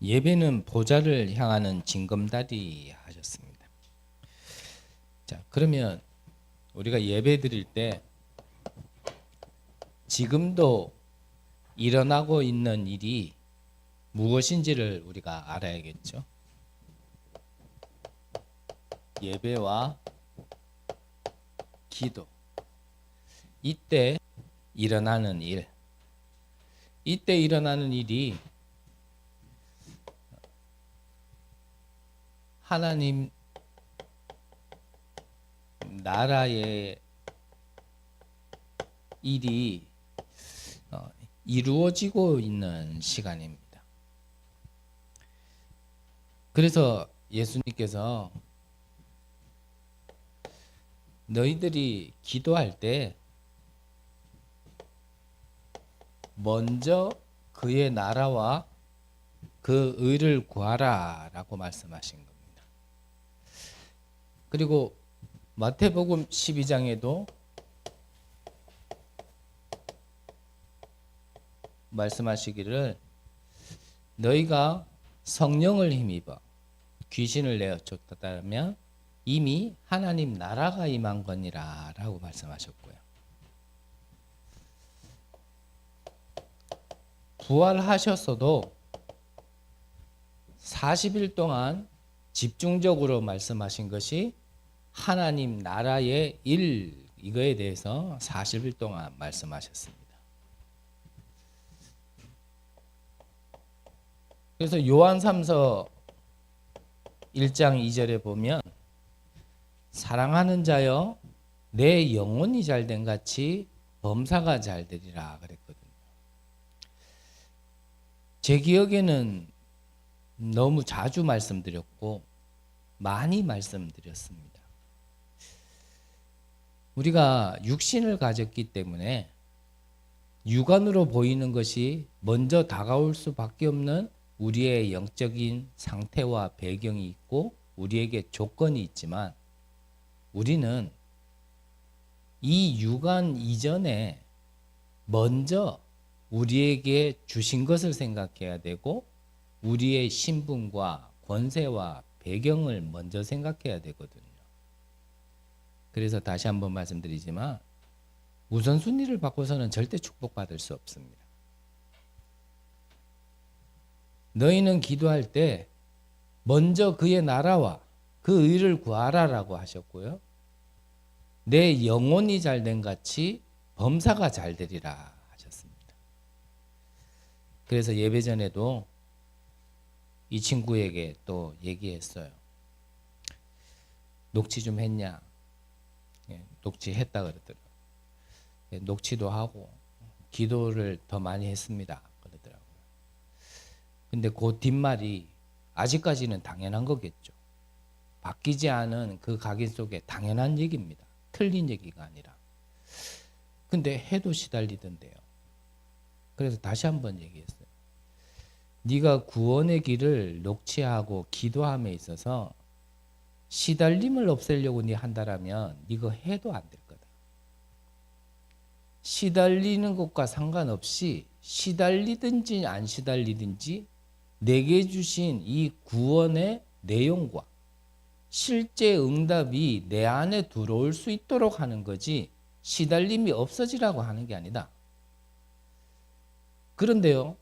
예배는 보좌를 향하는 징검다리 하셨습니다. 자, 그러면 우리가 예배 드릴 때 지금도 일어나고 있는 일이 무엇인지를 우리가 알아야겠죠. 예배와 기도. 이때 일어나는 일. 이때 일어나는 일이 하나님 나라의 일이 이루어지고 있는 시간입니다. 그래서 예수님께서 너희들이 기도할 때 먼저 그의 나라와 그 의를 구하라 라고 말씀하신 겁니다. 그리고 마태복음 12장에도 말씀하시기를 너희가 성령을 힘입어 귀신을 내어 쫓았다면 이미 하나님 나라가 임한 거니라 라고 말씀하셨고요. 부활하셨어도 40일 동안 집중적으로 말씀하신 것이 하나님 나라의 일, 이거에 대해서 40일 동안 말씀하셨습니다. 그래서 요한 3서 1장 2절에 보면 사랑하는 자여 내 영혼이 잘된 같이 범사가 잘되리라 그랬거든요. 제 기억에는 너무 자주 말씀드렸고 많이 말씀드렸습니다. 우리가 육신을 가졌기 때문에 육안으로 보이는 것이 먼저 다가올 수밖에 없는 우리의 영적인 상태와 배경이 있고 우리에게 조건이 있지만 우리는 이 육안 이전에 먼저 우리에게 주신 것을 생각해야 되고 우리의 신분과 권세와 배경을 먼저 생각해야 되거든요. 그래서 다시 한번 말씀드리지만 우선순위를 바꿔서는 절대 축복받을 수 없습니다. 너희는 기도할 때 먼저 그의 나라와 그 의를 구하라라고 하셨고요. 내 영혼이 잘된 같이 범사가 잘되리라 하셨습니다. 그래서 예배 전에도 이 친구에게 또 얘기했어요. 녹취 좀 했냐? 녹취했다 그러더라고요. 녹취도 하고 기도를 더 많이 했습니다 그러더라고요. 근데 그 뒷말이 아직까지는 당연한 거겠죠. 바뀌지 않은 그 각인 속에 당연한 얘기입니다. 틀린 얘기가 아니라. 근데 해도 시달리던데요. 그래서 다시 한번 얘기했어요. 네가 구원의 길을 녹취하고 기도함에 있어서 시달림을 없애려고 네 한다라면 네가 해도 안 될 거다. 시달리는 것과 상관없이 시달리든지 안 시달리든지 내게 주신 이 구원의 내용과 실제 응답이 내 안에 들어올 수 있도록 하는 거지 시달림이 없어지라고 하는 게 아니다. 그런데요,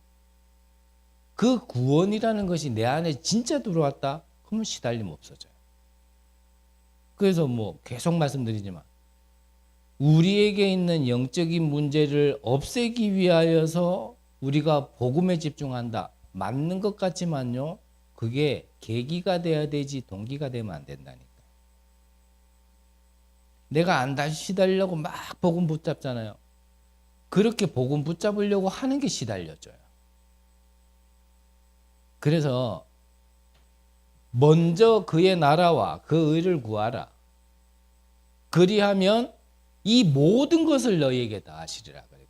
그 구원이라는 것이 내 안에 진짜 들어왔다? 그러면 시달림 없어져요. 그래서 계속 말씀드리지만 우리에게 있는 영적인 문제를 없애기 위하여서 우리가 복음에 집중한다. 맞는 것 같지만요. 그게 계기가 돼야 되지 동기가 되면 안 된다니까. 내가 안 다시 시달리려고 막 복음 붙잡잖아요. 그렇게 복음 붙잡으려고 하는 게 시달려져요. 그래서 먼저 그의 나라와 그 의를 구하라. 그리하면 이 모든 것을 너희에게 다 하시리라 그랬고요.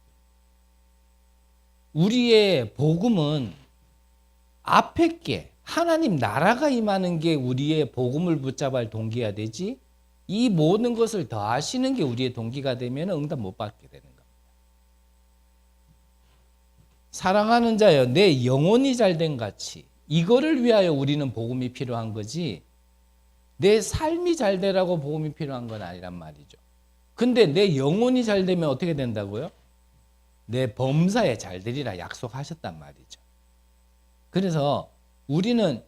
우리의 복음은 앞에 게 하나님 나라가 임하는 게 우리의 복음을 붙잡아야 할 동기가 되지 이 모든 것을 더 하시는 게 우리의 동기가 되면 응답 못 받게 되는 겁니다. 사랑하는 자여 내 영혼이 잘된 같이 이거를 위하여 우리는 복음이 필요한 거지 내 삶이 잘 되라고 복음이 필요한 건 아니란 말이죠. 근데 내 영혼이 잘 되면 어떻게 된다고요? 내 범사에 잘 되리라 약속하셨단 말이죠. 그래서 우리는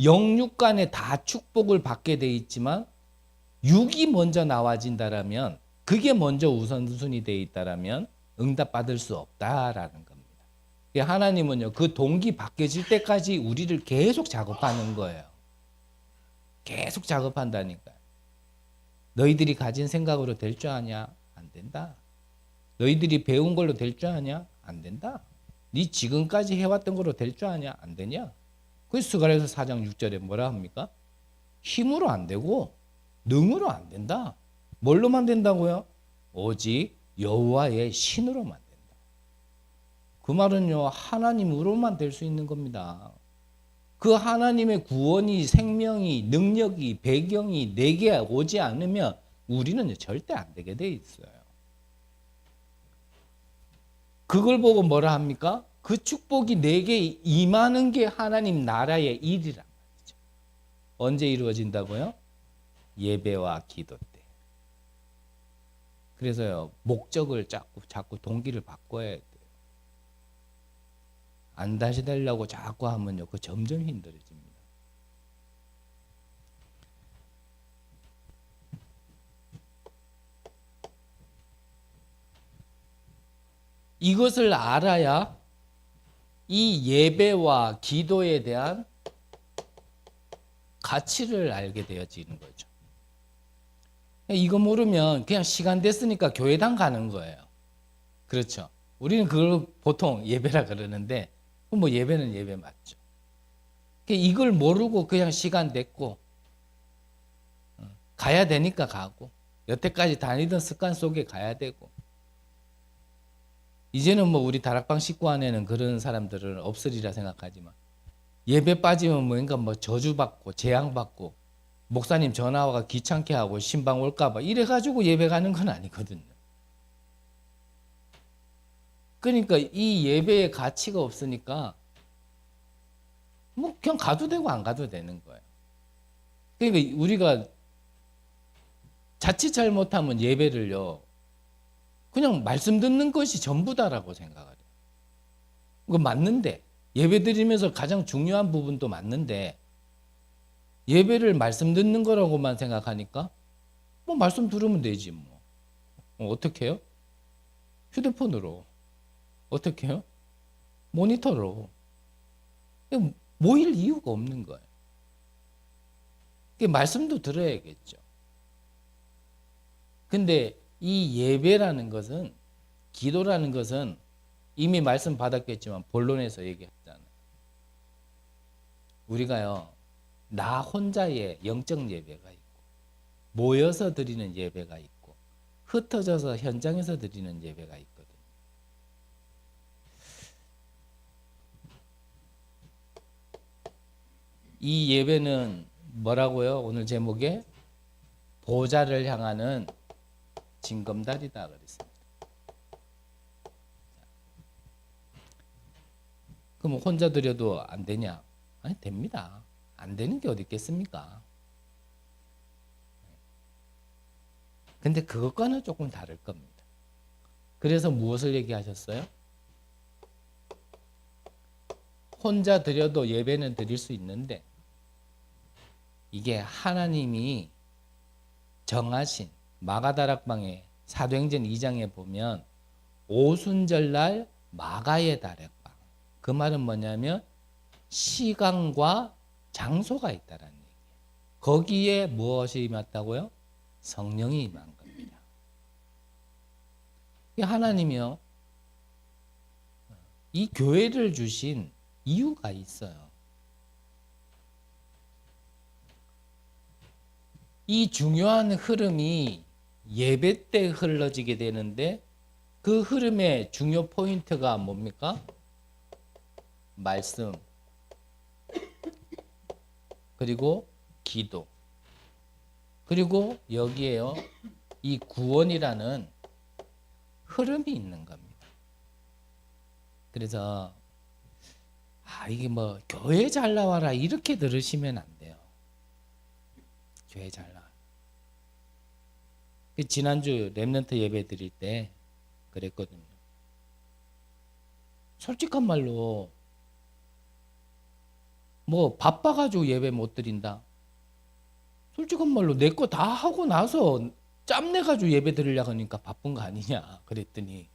영육 간에 다 축복을 받게 돼 있지만 육이 먼저 나와진다라면 그게 먼저 우선순위 돼 있다라면 응답받을 수 없다라는 겁니다. 하나님은요 그 동기 바뀌어질 때까지 우리를 계속 작업하는 거예요. 계속 작업한다니까요. 너희들이 가진 생각으로 될 줄 아냐? 안 된다. 너희들이 배운 걸로 될 줄 아냐? 안 된다. 네 지금까지 해왔던 걸로 될 줄 아냐? 안 되냐? 그래서 스가랴서 4장 6절에 뭐라 합니까? 힘으로 안 되고 능으로 안 된다. 뭘로만 된다고요? 오직 여호와의 신으로만 된다. 그 말은요 하나님으로만 될 수 있는 겁니다. 그 하나님의 구원이 생명이 능력이 배경이 내게 오지 않으면 우리는 절대 안 되게 돼 있어요. 그걸 보고 뭐라 합니까? 그 축복이 내게 임하는 게 하나님 나라의 일이란 말이죠. 언제 이루어진다고요? 예배와 기도 때. 그래서요 목적을 자꾸 동기를 바꿔야 돼요. 안 다시 되려고 자꾸 하면요 그 점점 힘들어집니다. 이것을 알아야 이 예배와 기도에 대한 가치를 알게 되어지는 거죠. 이거 모르면 그냥 시간 됐으니까 교회당 가는 거예요. 그렇죠. 우리는 그걸 보통 예배라 그러는데 뭐 예배는 예배 맞죠. 이걸 모르고 그냥 시간 됐고 가야 되니까 가고 여태까지 다니던 습관 속에 가야 되고 이제는 뭐 우리 다락방 식구 안에는 그런 사람들은 없으리라 생각하지만 예배 빠지면 뭔가 뭐 저주받고 재앙받고 목사님 전화와가 귀찮게 하고 신방 올까봐 이래가지고 예배 가는 건 아니거든요. 그러니까 이 예배의 가치가 없으니까 뭐 그냥 가도 되고 안 가도 되는 거예요. 그러니까 우리가 자칫 잘못하면 예배를요 그냥 말씀 듣는 것이 전부다라고 생각을 해요. 그거 맞는데 예배 드리면서 가장 중요한 부분도 맞는데 예배를 말씀 듣는 거라고만 생각하니까 뭐 말씀 들으면 되지 뭐. 어떻게 해요? 휴대폰으로. 어떻게 해요? 모니터로. 모일 이유가 없는 거예요. 말씀도 들어야겠죠. 근데 이 예배라는 것은 기도라는 것은 이미 말씀 받았겠지만 본론에서 얘기했잖아요. 우리가요 나 혼자의 영적 예배가 있고 모여서 드리는 예배가 있고 흩어져서 현장에서 드리는 예배가 있거든요. 이 예배는 뭐라고요? 오늘 제목에 보좌를 향하는 징검다리다 그랬습니다. 그럼 혼자 드려도 안 되냐? 아니 됩니다. 안 되는 게 어디 있겠습니까? 근데 그것과는 조금 다를 겁니다. 그래서 무엇을 얘기하셨어요? 혼자 드려도 예배는 드릴 수 있는데 이게 하나님이 정하신 마가다락방의 사도행전 2장에 보면 오순절날 마가의 다락방. 그 말은 뭐냐면 시간과 장소가 있다는 얘기예요. 거기에 무엇이 임했다고요? 성령이 임한 겁니다. 하나님이요 이 교회를 주신 이유가 있어요. 이 중요한 흐름이 예배 때 흘러지게 되는데 그 흐름의 중요 포인트가 뭡니까? 말씀 그리고 기도 그리고 여기에요 이 구원이라는 흐름이 있는 겁니다. 그래서 이게 뭐 교회 잘 나와라 이렇게 들으시면 안 돼요. 교회 잘 나와. 지난주 렘넌트 예배 드릴 때 그랬거든요. 솔직한 말로 뭐 바빠가지고 예배 못 드린다. 솔직한 말로 내 거 다 하고 나서 짬내가지고 예배 드리려고 하니까 바쁜 거 아니냐 그랬더니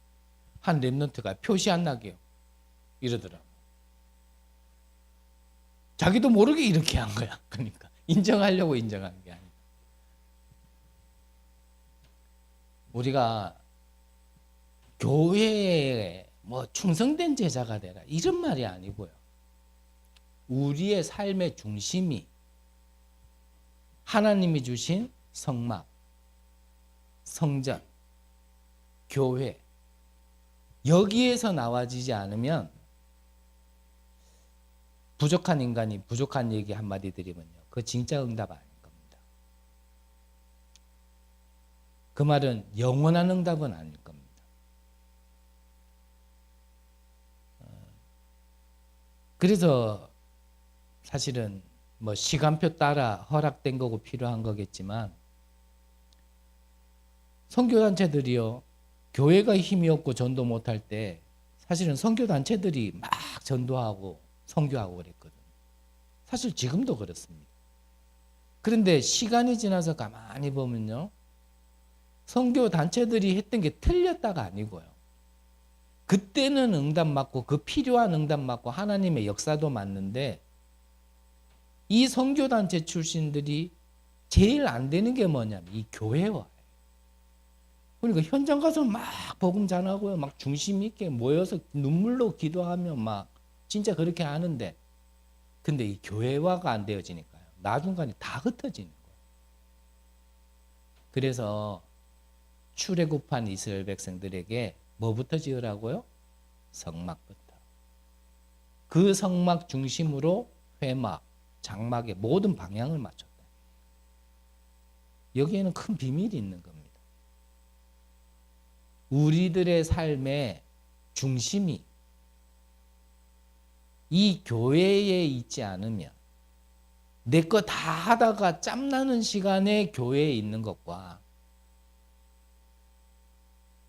한 렘넌트가 표시 안 나게요 이러더라고. 자기도 모르게 이렇게 한 거야. 그러니까 인정하려고 인정한 게 아니야. 우리가 교회에 뭐 충성된 제자가 되라 이런 말이 아니고요. 우리의 삶의 중심이 하나님이 주신 성막, 성전, 교회 여기에서 나와지지 않으면 부족한 인간이 부족한 얘기 한마디 드리면요. 그거 진짜 응답 아닐 겁니다. 그 말은 영원한 응답은 아닐 겁니다. 그래서 사실은 뭐 시간표 따라 허락된 거고 필요한 거겠지만 선교단체들이요. 교회가 힘이 없고 전도 못할 때 사실은 선교단체들이 막 전도하고 선교하고 그랬거든요. 사실 지금도 그렇습니다. 그런데 시간이 지나서 가만히 보면요. 선교단체들이 했던 게 틀렸다가 아니고요. 그때는 응답 맞고 그 필요한 응답 맞고 하나님의 역사도 맞는데 이 선교단체 출신들이 제일 안 되는 게 뭐냐면 이 교회와 그러니까 현장 가서 막 복음 전하고요. 막 중심 있게 모여서 눈물로 기도하며 막 진짜 그렇게 하는데 근데 이 교회화가 안 되어지니까요. 나중간에 다 흩어지는 거예요. 그래서 출애굽한 이스라엘 백성들에게 뭐부터 지으라고요? 성막부터. 그 성막 중심으로 회막, 장막의 모든 방향을 맞췄다. 여기에는 큰 비밀이 있는 겁니다. 우리들의 삶의 중심이 이 교회에 있지 않으면 내 거 다 하다가 짬나는 시간에 교회에 있는 것과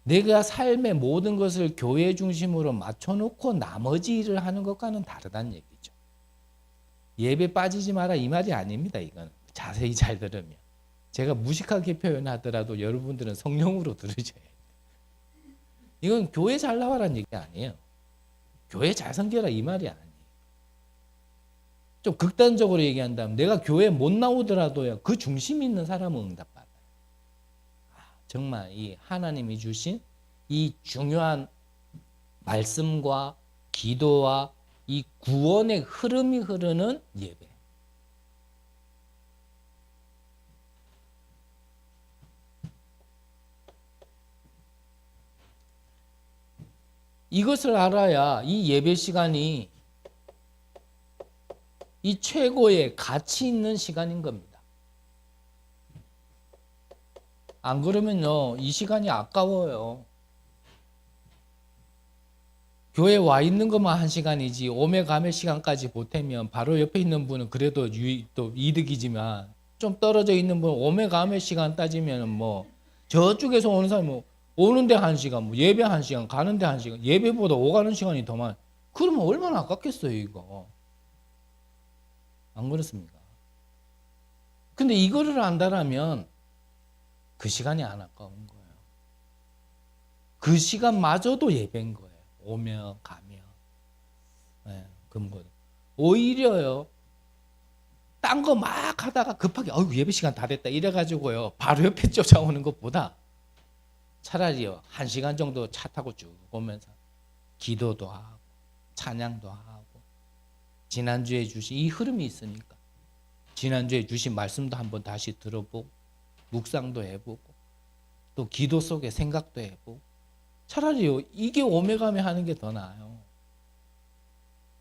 내가 삶의 모든 것을 교회 중심으로 맞춰놓고 나머지 일을 하는 것과는 다르다는 얘기죠. 예배 빠지지 마라 이 말이 아닙니다. 이건 자세히 잘 들으면. 제가 무식하게 표현하더라도 여러분들은 성령으로 들으셔야 돼요. 이건 교회 잘 나와라는 얘기 아니에요. 교회 잘 섬겨라 이 말이 아니에요. 좀 극단적으로 얘기한다면 내가 교회 못 나오더라도요. 그 중심 있는 사람은 응답받아요. 정말 이 하나님이 주신 이 중요한 말씀과 기도와 이 구원의 흐름이 흐르는 예배. 이것을 알아야 이 예배 시간이 이 최고의 가치 있는 시간인 겁니다. 안 그러면요, 이 시간이 아까워요. 교회 와 있는 것만 1시간이지 오매 가매 시간까지 보태면 바로 옆에 있는 분은 그래도 또 이득이지만 좀 떨어져 있는 분 오매 가매 시간 따지면 뭐 저쪽에서 오는 사람이 뭐 오는데 1시간, 뭐 예배 1시간, 가는데 1시간, 예배보다 오가는 시간이 더 많아. 그러면 얼마나 아깝겠어요, 이거. 안 그렇습니까? 근데 이거를 안다라면 그 시간이 안 아까운 거예요. 그 시간마저도 예배인 거예요. 오며 가며. 네, 금고. 오히려요. 딴 거 막 하다가 급하게 예배 시간 다 됐다 이래가지고요. 바로 옆에 쫓아오는 것보다 차라리요. 1시간 정도 차 타고 쭉 오면서 기도도 하고 찬양도 하고 지난주에 주신 이 흐름이 있으니까 지난주에 주신 말씀도 한번 다시 들어보고 묵상도 해보고 또 기도 속에 생각도 해보고 차라리요 이게 오메가메 하는 게 더 나아요.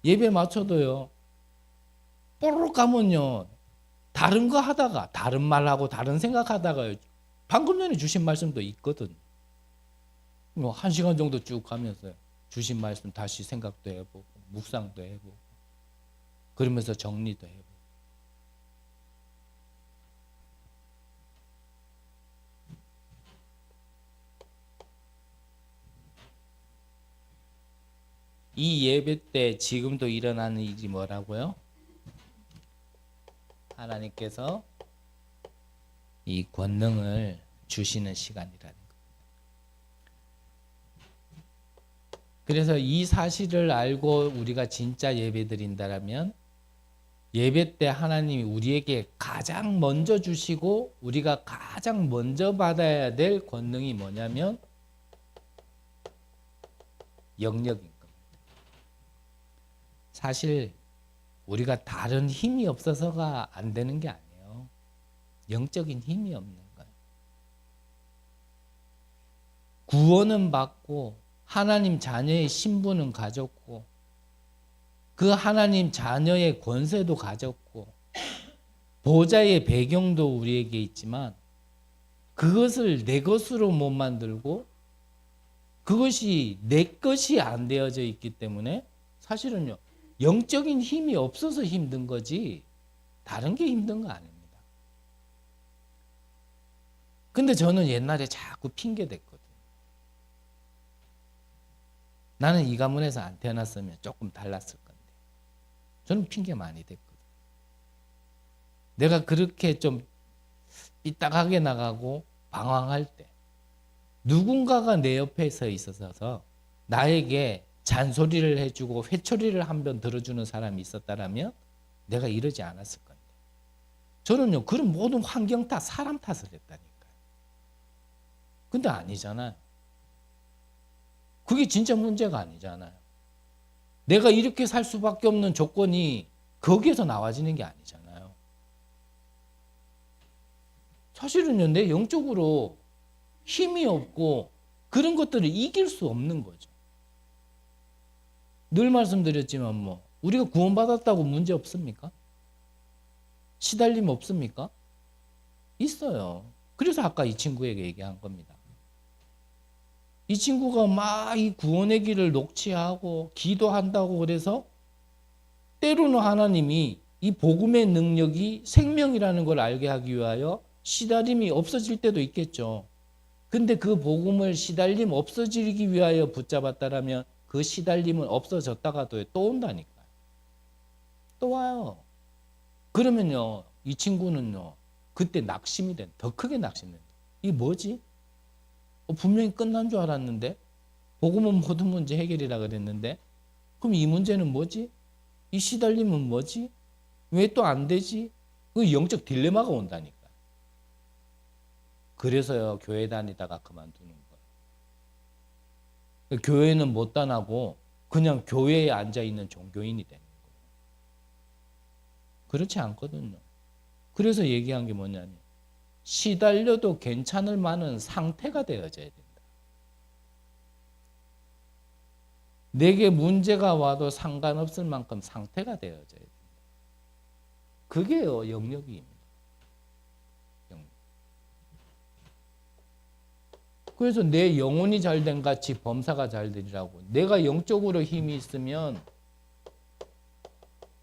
예배 맞춰도요 뽀록 가면요 다른 거 하다가 다른 말하고 다른 생각하다가 방금 전에 주신 말씀도 있거든. 뭐 1시간 정도 쭉 가면서 주신 말씀 다시 생각도 해보고 묵상도 해보고 그러면서 정리도 해보고. 이 예배 때 지금도 일어나는 일이 뭐라고요? 하나님께서 이 권능을 주시는 시간이라는 거예요. 그래서 이 사실을 알고 우리가 진짜 예배 드린다라면 예배 때 하나님이 우리에게 가장 먼저 주시고 우리가 가장 먼저 받아야 될 권능이 뭐냐면 영역인 겁니다. 사실 우리가 다른 힘이 없어서가 안 되는 게 아니에요. 영적인 힘이 없는 거예요. 구원은 받고 하나님 자녀의 신분은 가졌고 그 하나님 자녀의 권세도 가졌고 보좌의 배경도 우리에게 있지만 그것을 내 것으로 못 만들고 그것이 내 것이 안 되어져 있기 때문에 사실은요 영적인 힘이 없어서 힘든 거지 다른 게 힘든 거 아닙니다. 근데 저는 옛날에 자꾸 핑계 댔거든요. 나는 이 가문에서 안 태어났으면 조금 달랐을 건데. 저는 핑계 많이 댔거든요. 내가 그렇게 좀 삐딱하게 나가고 방황할 때 누군가가 내 옆에 서 있어서 나에게 잔소리를 해주고 회초리를 한 번 들어주는 사람이 있었다면 내가 이러지 않았을 건데. 저는요 그런 모든 환경 탓, 사람 탓을 했다니까요. 근데 아니잖아요. 그게 진짜 문제가 아니잖아요. 내가 이렇게 살 수밖에 없는 조건이 거기에서 나와지는 게 아니잖아요. 사실은요, 내 영적으로 힘이 없고 그런 것들을 이길 수 없는 거죠. 늘 말씀드렸지만 우리가 구원받았다고 문제 없습니까? 시달림 없습니까? 있어요. 그래서 아까 이 친구에게 얘기한 겁니다. 이 친구가 막 이 구원의 길을 녹취하고 기도한다고 그래서 때로는 하나님이 이 복음의 능력이 생명이라는 걸 알게 하기 위하여 시달림이 없어질 때도 있겠죠. 근데 그 복음을 시달림 없어지기 위하여 붙잡았다라면 그 시달림은 없어졌다가도 또 온다니까요. 또 와요. 그러면요, 이 친구는요, 그때 낙심이 된, 더 크게 낙심된. 이게 뭐지? 분명히 끝난 줄 알았는데, 복음은 모든 문제 해결이라 그랬는데, 그럼 이 문제는 뭐지? 이 시달림은 뭐지? 왜 또 안 되지? 그 영적 딜레마가 온다니까. 그래서요, 교회 다니다가 그만두는 거예요. 교회는 못 다니고 그냥 교회에 앉아 있는 종교인이 되는 거예요. 그렇지 않거든요. 그래서 얘기한 게 뭐냐면 시달려도 괜찮을 만한 상태가 되어져야 된다. 내게 문제가 와도 상관없을 만큼 상태가 되어져야 된다. 그게요, 영역입니다. 영역. 그래서 내 영혼이 잘된 같이 범사가 잘되리라고. 내가 영적으로 힘이 있으면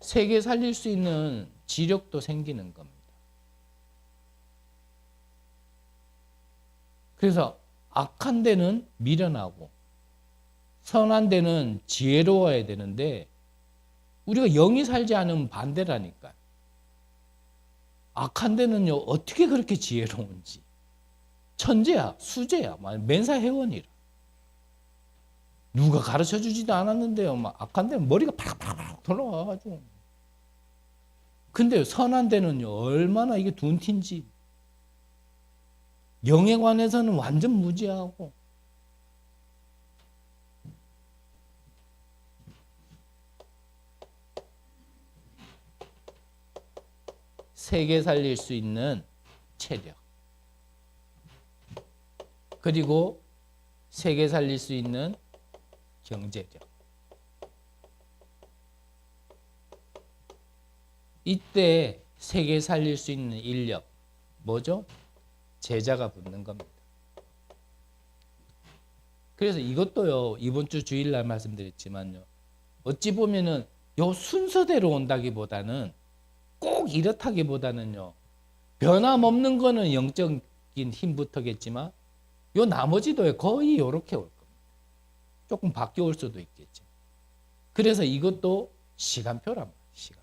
세계 살릴 수 있는 지력도 생기는 겁니다. 그래서 악한 데는 미련하고 선한 데는 지혜로워야 되는데 우리가 영이 살지 않으면 반대라니까요. 악한 데는요 어떻게 그렇게 지혜로운지 천재야 수재야 맨사 회원이라 누가 가르쳐주지도 않았는데요 악한 데는 머리가 팍팍팍 돌아와가지고 근데 선한 데는요 얼마나 이게 둔티인지 영에 관해서는 완전 무지하고 세계 살릴 수 있는 체력 그리고 세계 살릴 수 있는 경제력 이때 세계 살릴 수 있는 인력 뭐죠? 제자가 붙는 겁니다. 그래서 이것도요 이번 주 주일날 말씀드렸지만요 어찌 보면은 요 순서대로 온다기보다는 꼭 이렇다기보다는요. 변함없는 거는 영적인 힘부터겠지만 요 나머지도 거의 요렇게 올 겁니다. 조금 바뀌어 수도 있겠지. 그래서 이것도 시간표란 말이에요. 시간표.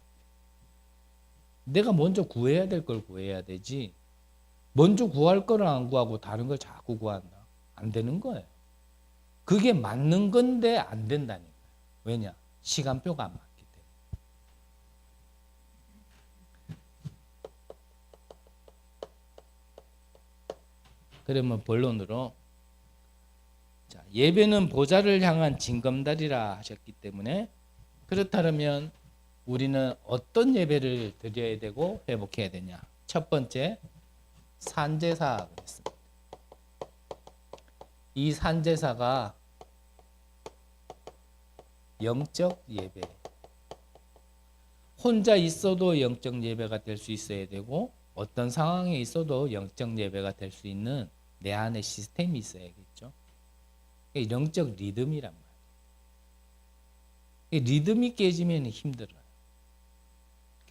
내가 먼저 구해야 될 걸 구해야 되지. 먼저 구할 거를 안 구하고 다른 걸 자꾸 구한다. 안 되는 거예요. 그게 맞는 건데 안 된다니까요. 왜냐? 시간표가 안 맞기 때문에. 그러면 본론으로 자, 예배는 보좌를 향한 징검다리라 하셨기 때문에 그렇다면 우리는 어떤 예배를 드려야 되고 회복해야 되냐? 첫 번째 산제사 그랬습니다. 이 산제사가 영적 예배. 혼자 있어도 영적 예배가 될 수 있어야 되고 어떤 상황에 있어도 영적 예배가 될 수 있는 내 안에 시스템이 있어야겠죠. 영적 리듬이란 말이에요. 리듬이 깨지면 힘들어요.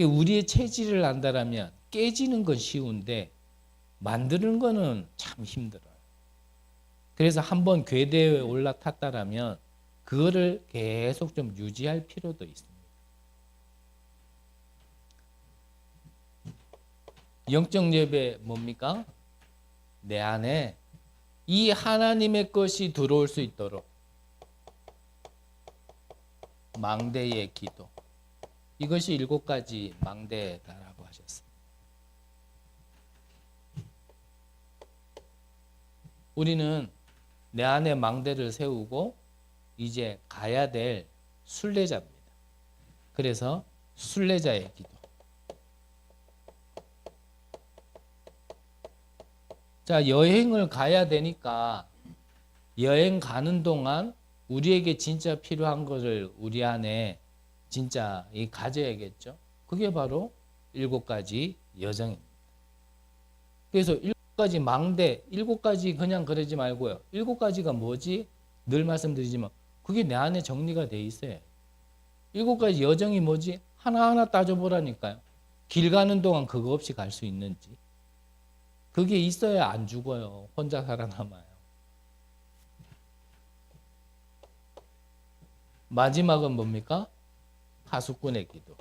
우리의 체질을 안다라면 깨지는 건 쉬운데 만드는 거는 참 힘들어요. 그래서 한번 궤대에 올라탔다라면 그거를 계속 좀 유지할 필요도 있습니다. 영적 예배 뭡니까? 내 안에 이 하나님의 것이 들어올 수 있도록 망대의 기도. 이것이 7가지 망대다라고 하셨습니다. 우리는 내 안에 망대를 세우고 이제 가야 될 순례자입니다. 그래서 순례자의 기도. 자, 여행을 가야 되니까 여행 가는 동안 우리에게 진짜 필요한 것을 우리 안에 진짜 가져야겠죠. 그게 바로 7가지 여정입니다. 그래서 7가지 망대, 7가지 그냥 그러지 말고요. 7가지가 뭐지? 늘 말씀드리지만 그게 내 안에 정리가 돼 있어요. 7가지 여정이 뭐지? 하나하나 따져보라니까요. 길 가는 동안 그거 없이 갈 수 있는지. 그게 있어야 안 죽어요. 혼자 살아남아요. 마지막은 뭡니까? 파수꾼의 기도.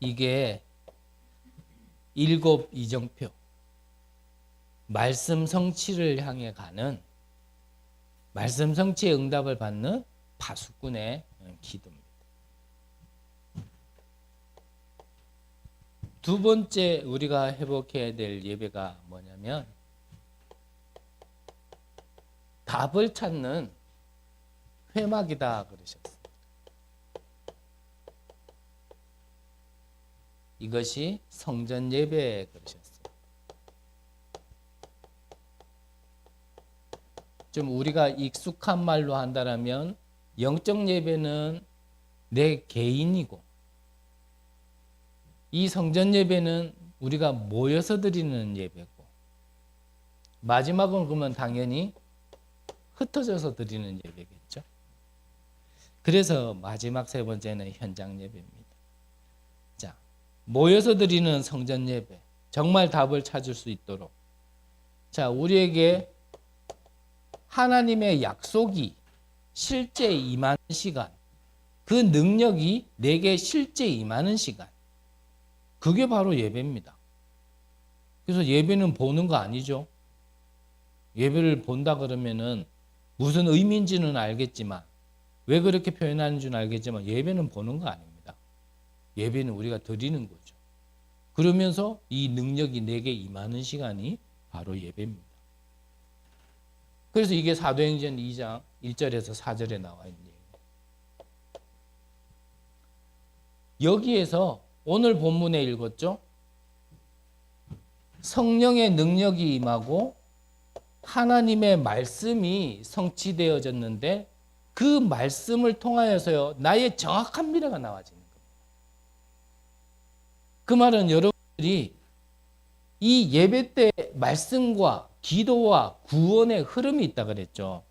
이게 7 이정표. 말씀 성취를 향해 가는 말씀 성취의 응답을 받는 파수꾼의 기도입니다. 두 번째 우리가 회복해야 될 예배가 뭐냐면 답을 찾는 회막이다 그러셨습니다. 이것이 성전 예배 그러셨어요. 좀 우리가 익숙한 말로 한다면 영적 예배는 내 개인이고 이 성전 예배는 우리가 모여서 드리는 예배고 마지막은 그러면 당연히 흩어져서 드리는 예배겠죠. 그래서 마지막 세 번째는 현장 예배입니다. 자, 모여서 드리는 성전 예배 정말 답을 찾을 수 있도록 자, 우리에게 하나님의 약속이 실제 임하는 시간 그 능력이 내게 실제 임하는 시간 그게 바로 예배입니다. 그래서 예배는 보는 거 아니죠. 예배를 본다 그러면은 무슨 의미인지는 알겠지만 왜 그렇게 표현하는 줄 알겠지만 예배는 보는 거 아닙니다. 예배는 우리가 드리는 거죠. 그러면서 이 능력이 내게 임하는 시간이 바로 예배입니다. 그래서 이게 사도행전 2장 1절에서 4절에 나와 있는 얘기예요. 여기에서 오늘 본문에 읽었죠? 성령의 능력이 임하고 하나님의 말씀이 성취되어졌는데 그 말씀을 통하여서요 나의 정확한 미래가 나와지는 겁니다. 그 말은 여러분들이 이 예배 때 말씀과 기도와 구원의 흐름이 있다 그랬죠.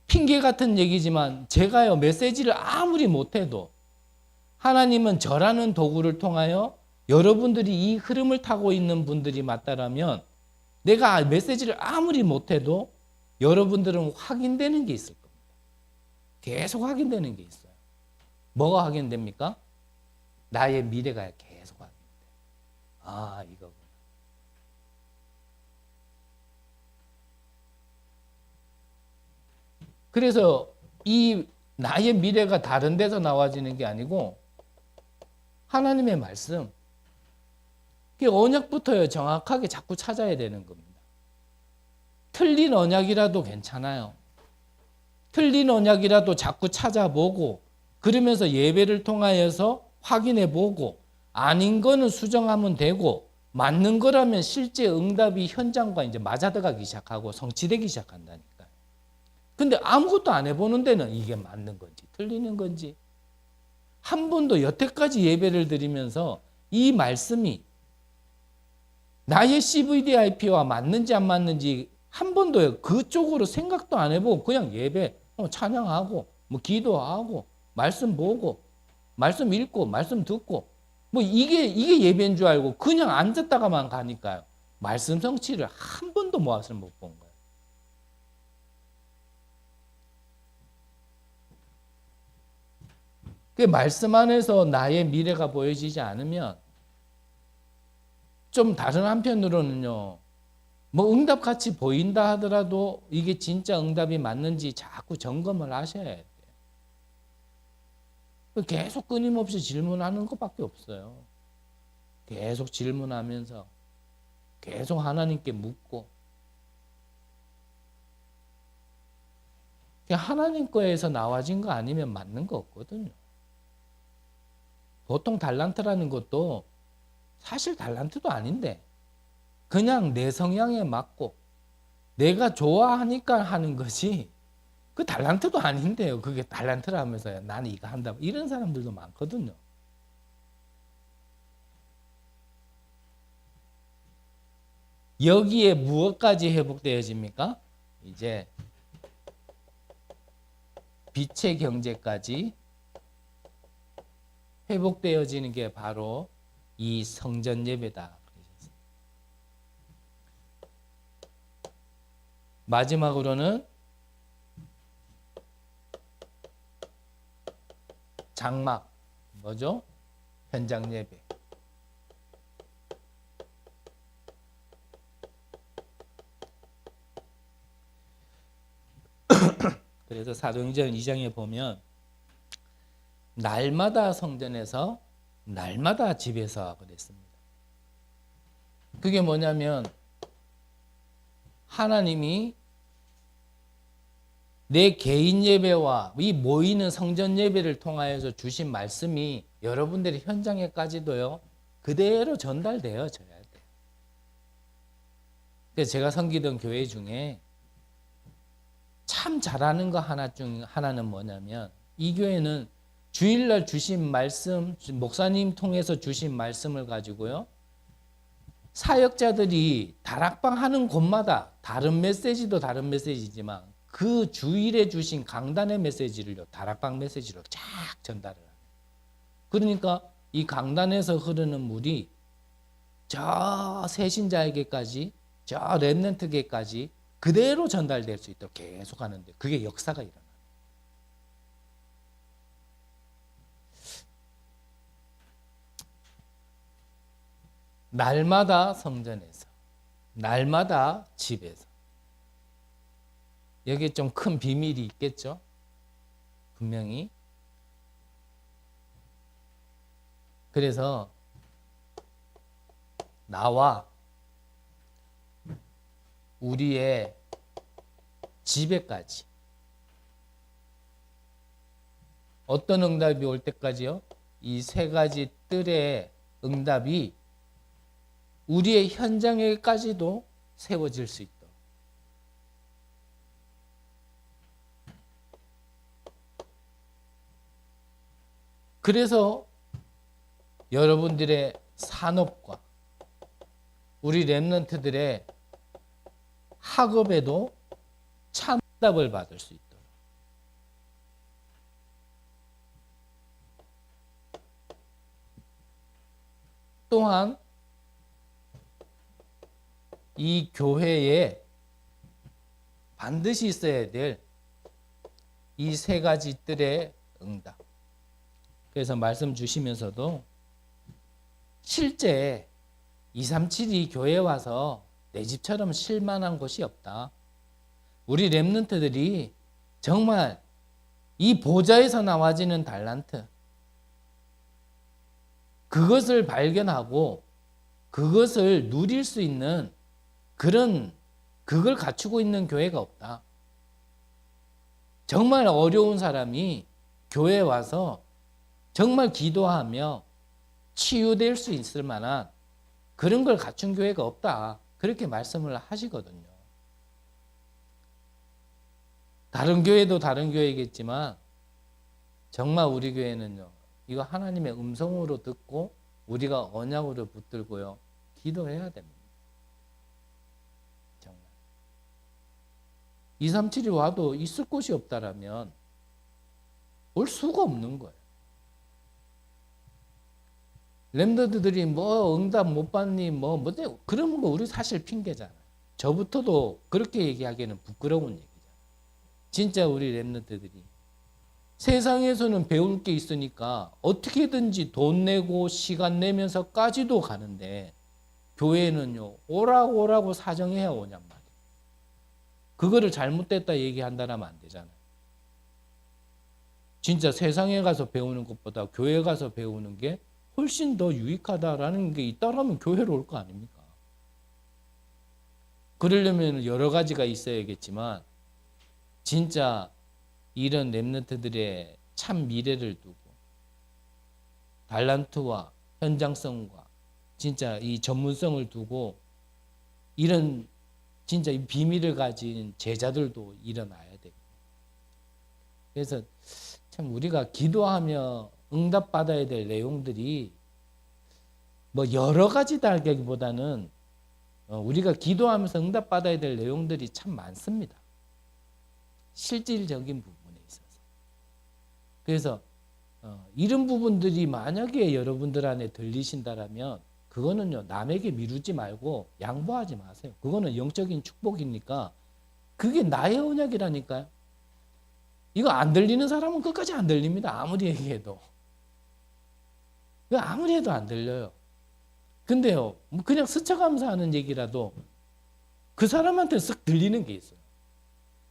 핑계 같은 얘기지만 제가요 메시지를 아무리 못해도 하나님은 저라는 도구를 통하여 여러분들이 이 흐름을 타고 있는 분들이 맞다라면 내가 메시지를 아무리 못해도 여러분들은 확인되는 게 있을 겁니다. 계속 확인되는 게 있어요. 뭐가 확인됩니까? 나의 미래가 계속 확인돼. 아, 이거구나. 그래서 이 나의 미래가 다른 데서 나와지는 게 아니고 하나님의 말씀, 그 언약부터요 정확하게 자꾸 찾아야 되는 겁니다. 틀린 언약이라도 괜찮아요. 틀린 언약이라도 자꾸 찾아보고 그러면서 예배를 통하여서 확인해보고 아닌 거는 수정하면 되고 맞는 거라면 실제 응답이 현장과 이제 맞아들어가기 시작하고 성취되기 시작한다니까요. 근데 아무것도 안 해보는 데는 이게 맞는 건지 틀리는 건지 한 번도 여태까지 예배를 드리면서 이 말씀이 나의 CVDIP와 맞는지 안 맞는지 한 번도 그쪽으로 생각도 안 해보고 그냥 예배 찬양하고 뭐 기도하고 말씀 보고 말씀 읽고 말씀 듣고 뭐 이게 예배인 줄 알고 그냥 앉았다가만 가니까요. 말씀 성취를 한 번도 모아서 못 본 거예요. 그 말씀 안에서 나의 미래가 보여지지 않으면 좀 다른 한편으로는요. 뭐 응답같이 보인다 하더라도 이게 진짜 응답이 맞는지 자꾸 점검을 하셔야 돼요. 계속 끊임없이 질문하는 것밖에 없어요. 계속 질문하면서 계속 하나님께 묻고 하나님 거에서 나와진 거 아니면 맞는 거 없거든요. 보통 달란트라는 것도 사실 달란트도 아닌데 그냥 내 성향에 맞고 내가 좋아하니까 하는 것이 그 달란트도 아닌데요. 그게 달란트라 하면서 나는 이거 한다. 이런 사람들도 많거든요. 여기에 무엇까지 회복되어집니까? 이제 빛의 경제까지 회복되어지는 게 바로 이 성전 예배다. 마지막으로는 장막, 뭐죠? 현장 예배. 그래서 사도행전 2장에 보면 날마다 성전에서 날마다 집에서 그랬습니다. 그게 뭐냐면 하나님이 내 개인 예배와 이 모이는 성전 예배를 통하여서 주신 말씀이 여러분들의 현장에까지도요 그대로 전달되어져야 돼요. 그래서 제가 섬기던 교회 중에 참 잘하는 거 하나는 뭐냐면 이 교회는 주일날 주신 말씀, 목사님 통해서 주신 말씀을 가지고요 사역자들이 다락방 하는 곳마다 다른 메시지도 다른 메시지지만 그 주일에 주신 강단의 메시지를요 다락방 메시지로 쫙 전달을 해요. 그러니까 이 강단에서 흐르는 물이 저 새신자에게까지 저 렘넌트에게까지 그대로 전달될 수 있도록 계속 하는데 그게 역사가 일어나요. 날마다 성전에서 날마다 집에서 여기에 좀 큰 비밀이 있겠죠? 분명히. 그래서 나와 우리의 집에까지 어떤 응답이 올 때까지요? 이 세 가지 뜰의 응답이 우리의 현장에까지도 세워질 수 있도록. 그래서 여러분들의 산업과 우리 렘넌트들의 학업에도 참답을 받을 수 있도록. 또한 이 교회에 반드시 있어야 될 이 세 가지 뜰의 응답. 그래서 말씀 주시면서도 실제 237이 교회에 와서 내 집처럼 쉴만한 곳이 없다. 우리 렘넌트들이 정말 이 보좌에서 나와지는 달란트, 그것을 발견하고 그것을 누릴 수 있는 그걸 갖추고 있는 교회가 없다. 정말 어려운 사람이 교회에 와서 정말 기도하며 치유될 수 있을 만한 그런 걸 갖춘 교회가 없다. 그렇게 말씀을 하시거든요. 다른 교회도 다른 교회겠지만 정말 우리 교회는요, 이거 하나님의 음성으로 듣고 우리가 언약으로 붙들고요, 기도해야 됩니다. 정말 237이 와도 있을 곳이 없다라면 올 수가 없는 거예요. 렘너드들이 뭐 응답 못 받니 뭐 그런 거 우리 사실 핑계잖아요. 저부터도 그렇게 얘기하기에는 부끄러운 얘기잖아요. 진짜 우리 렘너드들이 세상에서는 배울 게 있으니까 어떻게든지 돈 내고 시간 내면서까지도 가는데 교회는요, 오라고 사정해야 오냔 말이에요. 그거를 잘못됐다 얘기한다라면 안 되잖아요. 진짜 세상에 가서 배우는 것보다 교회 가서 배우는 게 훨씬 더 유익하다라는 게 있다라면 교회로 올 거 아닙니까? 그러려면 여러 가지가 있어야겠지만 진짜 이런 렘넌트들의 참 미래를 두고 달란트와 현장성과 진짜 이 전문성을 두고 이런 진짜 이 비밀을 가진 제자들도 일어나야 되고, 그래서 참 우리가 기도하며 응답받아야 될 내용들이 뭐 여러 가지다기보다는 우리가 기도하면서 응답받아야 될 내용들이 참 많습니다. 실질적인 부분에 있어서. 그래서 이런 부분들이 만약에 여러분들 안에 들리신다라면 그거는요, 남에게 미루지 말고 양보하지 마세요. 그거는 영적인 축복이니까 그게 나의 언약이라니까요. 이거 안 들리는 사람은 끝까지 안 들립니다. 아무리 얘기해도. 아무리 해도 안 들려요. 근데요, 그냥 스쳐가면서 하는 얘기라도 그 사람한테 쓱 들리는 게 있어요.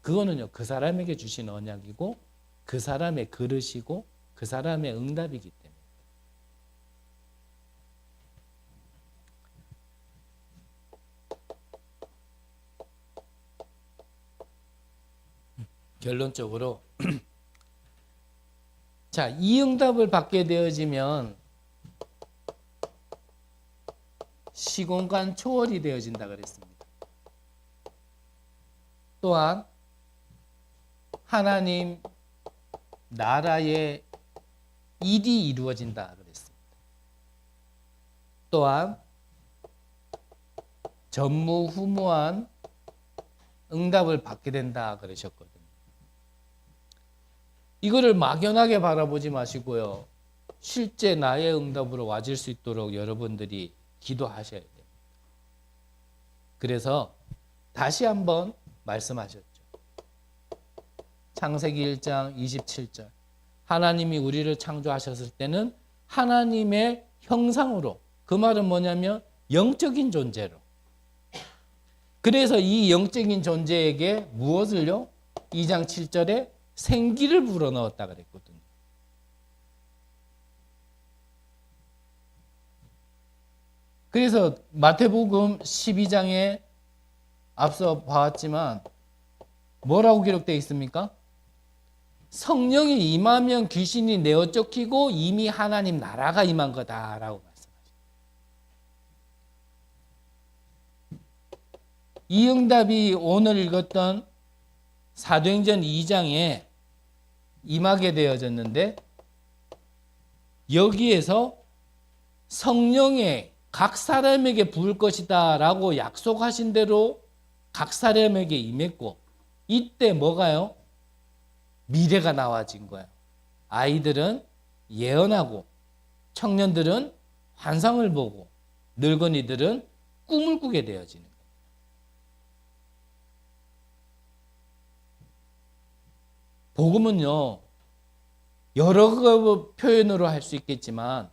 그거는요, 그 사람에게 주신 언약이고 그 사람의 그릇이고 그 사람의 응답이기 때문에. 결론적으로 자, 이 응답을 받게 되어지면 시공간 초월이 되어진다 그랬습니다. 또한 하나님 나라의 일이 이루어진다 그랬습니다. 또한 전무후무한 응답을 받게 된다 그러셨거든요. 이거를 막연하게 바라보지 마시고요, 실제 나의 응답으로 와질 수 있도록 여러분들이 기도하셔야 돼요. 그래서 다시 한번 말씀하셨죠. 창세기 1장 27절. 하나님이 우리를 창조하셨을 때는 하나님의 형상으로, 그 말은 뭐냐면 영적인 존재로. 그래서 이 영적인 존재에게 무엇을요? 2장 7절에 생기를 불어넣었다 그랬거든요. 그래서 마태복음 12장에 앞서 봐왔지만 뭐라고 기록되어 있습니까? 성령이 임하면 귀신이 내어 쫓기고 이미 하나님 나라가 임한 거다라고 말씀하십니다. 이 응답이 오늘 읽었던 사도행전 2장에 임하게 되어졌는데, 여기에서 성령의 각 사람에게 부을 것이다 라고 약속하신 대로 각 사람에게 임했고, 이때 뭐가요? 미래가 나와진 거예요. 아이들은 예언하고 청년들은 환상을 보고 늙은이들은 꿈을 꾸게 되어지는 거예요. 복음은요, 여러 표현으로 할 수 있겠지만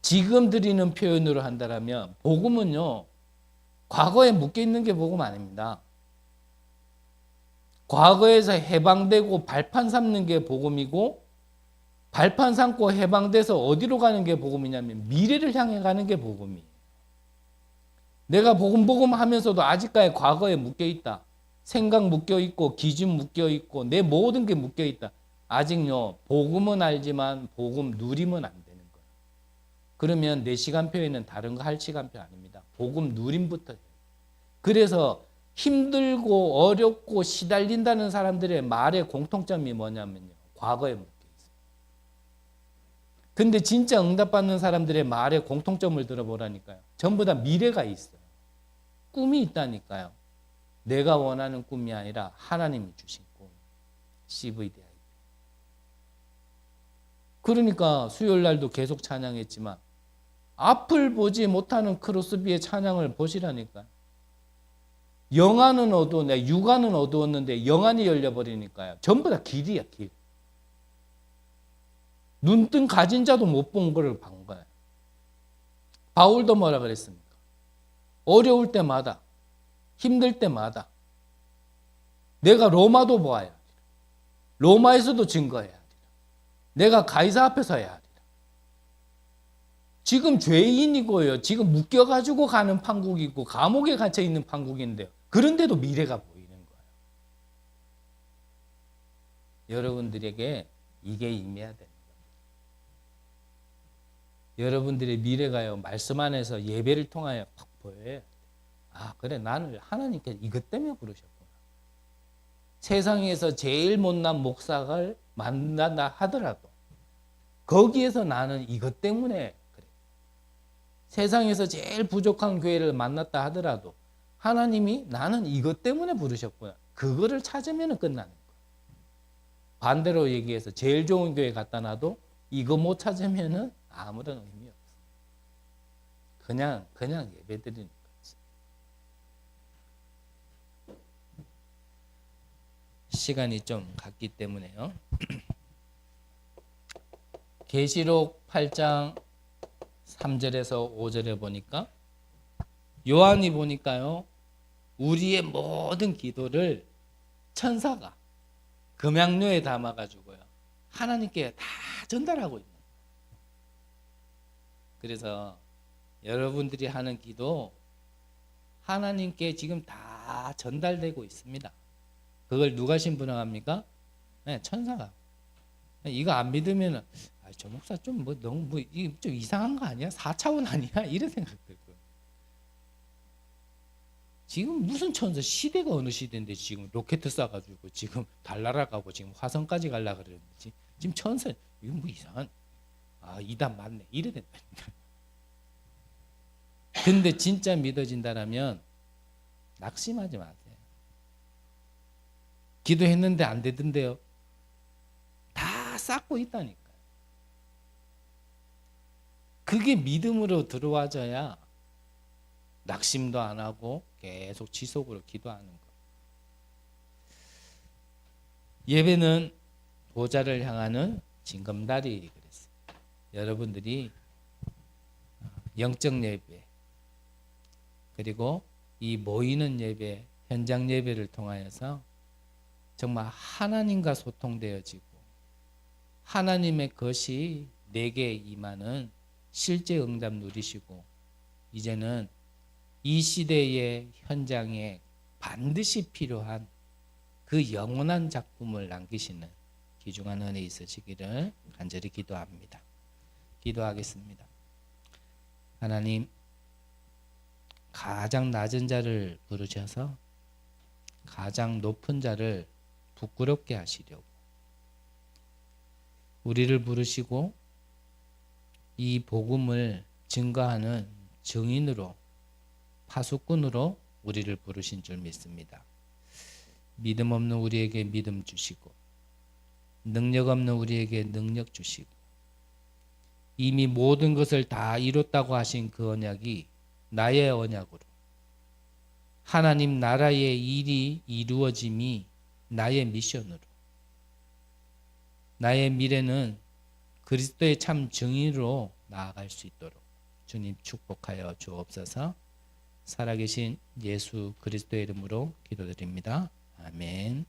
지금 드리는 표현으로 한다면 복음은요, 과거에 묶여 있는 게 복음 아닙니다. 과거에서 해방되고 발판 삼는 게 복음이고, 발판 삼고 해방돼서 어디로 가는 게 복음이냐면 미래를 향해 가는 게 복음이에요. 내가 복음 하면서도 아직까지 과거에 묶여 있다. 생각 묶여 있고 기준 묶여 있고 내 모든 게 묶여 있다. 아직요, 복음은 알지만 복음 누림은 안 되는 거예요. 그러면 내 시간표에는 다른 거 할 시간표 아닙니다. 복음 누림부터 해요. 그래서 힘들고 어렵고 시달린다는 사람들의 말의 공통점이 뭐냐면요, 과거에 묶여 있어요. 근데 진짜 응답받는 사람들의 말의 공통점을 들어보라니까요. 전부 다 미래가 있어요. 꿈이 있다니까요. 내가 원하는 꿈이 아니라 하나님이 주신 꿈. CVDI. 그러니까 수요일 날도 계속 찬양했지만 앞을 보지 못하는 크로스비의 찬양을 보시라니까요. 영안은 어두웠네. 육안은 어두웠는데 영안이 열려버리니까요. 전부 다 길이야, 길. 눈뜬 가진 자도 못 본 거를 본 거예요. 바울도 뭐라 그랬습니까? 어려울 때마다, 힘들 때마다 내가 로마도 보아야 하리라. 로마에서도 증거해야 하리라. 내가 가이사 앞에 서야 하리라. 지금 죄인이고요. 지금 묶여가지고 가는 판국이고 감옥에 갇혀 있는 판국인데요. 그런데도 미래가 보이는 거예요. 여러분들에게 이게 임해야 됩니다. 여러분들의 미래가요, 말씀 안에서 예배를 통하여 팍 보여요. 아, 그래, 나는 하나님께 이것 때문에 부르셨구나. 세상에서 제일 못난 목사를 만난다 하더라도 거기에서 나는 이것 때문에 그래. 세상에서 제일 부족한 교회를 만났다 하더라도 하나님이 나는 이것 때문에 부르셨구나. 그거를 찾으면 끝나는 거예요. 반대로 얘기해서 제일 좋은 교회 갖다 놔도 이거 못 찾으면 아무런 의미 없어요. 그냥 예배 드리는 거지. 시간이 좀 갔기 때문에요. 계시록 8장 3절에서 5절에 보니까 요한이 보니까요, 우리의 모든 기도를 천사가 금양료에 담아가지고요, 하나님께 다 전달하고 있는 거예요. 그래서 여러분들이 하는 기도 하나님께 지금 다 전달되고 있습니다. 그걸 누가 신분합니까? 네, 천사가. 이거 안 믿으면 저 목사 좀 뭐 너무 뭐 좀 이상한 거 아니야? 4차원 아니야? 이런 생각 들고. 지금 무슨 천사, 시대가 어느 시대인데 지금 로켓 쏴가지고 지금 달 날아가고 지금 화성까지 가려고 그러는지 지금 천사 이거 뭐 이상한, 이단 맞네 이래 된다니까. 근데 진짜 믿어진다라면 낙심하지 마세요. 기도했는데 안 되던데요. 다 쌓고 있다니까요. 그게 믿음으로 들어와져야 낙심도 안 하고 계속 지속으로 기도하는 거. 예배는 보좌를 향하는 징검다리 그랬어요. 여러분들이 영적 예배 그리고 이 모이는 예배, 현장 예배를 통하여서 정말 하나님과 소통되어지고 하나님의 것이 내게 임하는 실제 응답 누리시고 이제는 이 시대의 현장에 반드시 필요한 그 영원한 작품을 남기시는 귀중한 은혜 있으시기를 간절히 기도합니다. 기도하겠습니다. 하나님, 가장 낮은 자를 부르셔서 가장 높은 자를 부끄럽게 하시려고 우리를 부르시고 이 복음을 증거하는 증인으로 파수꾼으로 우리를 부르신 줄 믿습니다. 믿음 없는 우리에게 믿음 주시고 능력 없는 우리에게 능력 주시고 이미 모든 것을 다 이뤘다고 하신 그 언약이 나의 언약으로 하나님 나라의 일이 이루어짐이 나의 미션으로 나의 미래는 그리스도의 참 정의로 나아갈 수 있도록 주님 축복하여 주옵소서. 살아계신 예수 그리스도의 이름으로 기도드립니다. 아멘.